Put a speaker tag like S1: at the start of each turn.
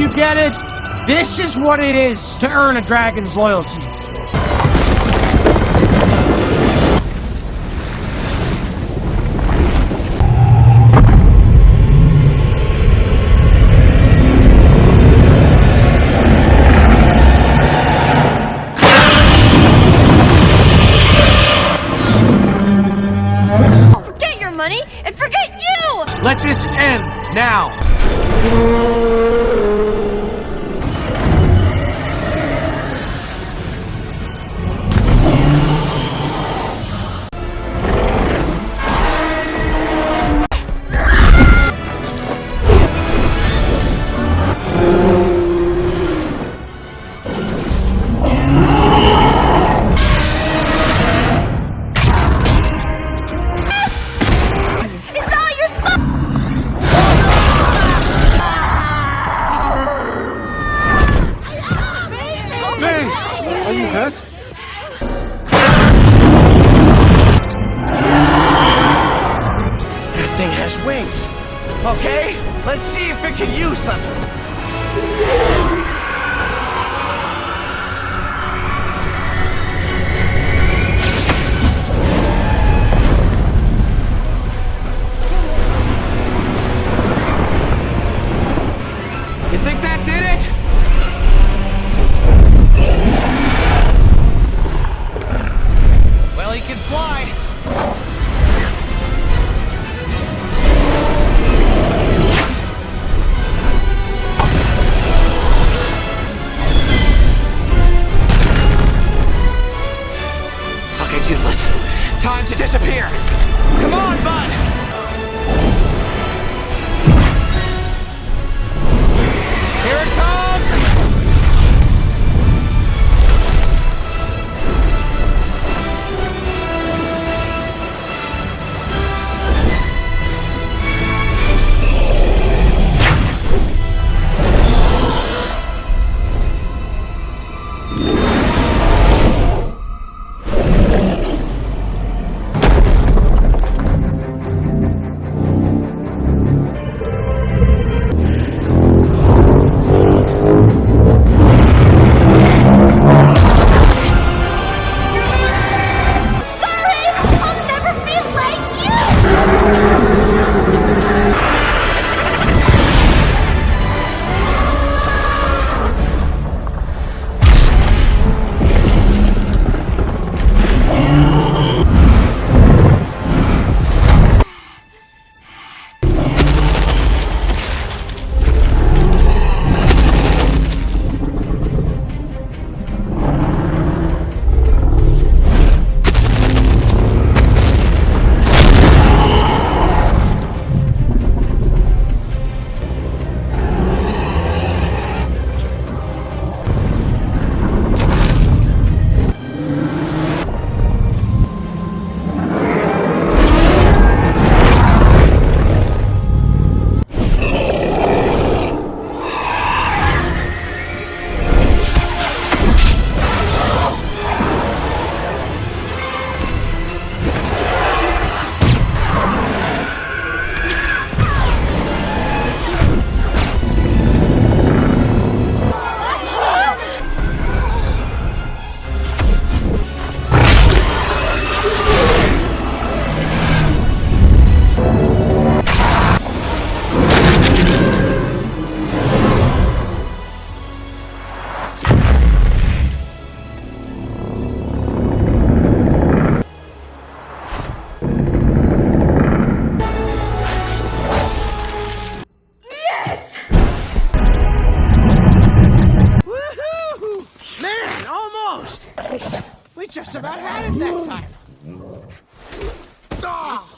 S1: you get it? This is what it is to earn a dragon's loyalty.
S2: Forget your money and forget you!
S1: Let this end now.
S2: It's all your fault!
S1: May, are you hurt? That thing has wings. Okay, let's see if it can use them. You think that did it? Well, he can fly. Okay, Toothless. Time to disappear. Come on, bud. Here it comes!
S2: Sorry! I'll never be like you!
S1: Woohoo! Man, almost! We just about had it that time. Ah!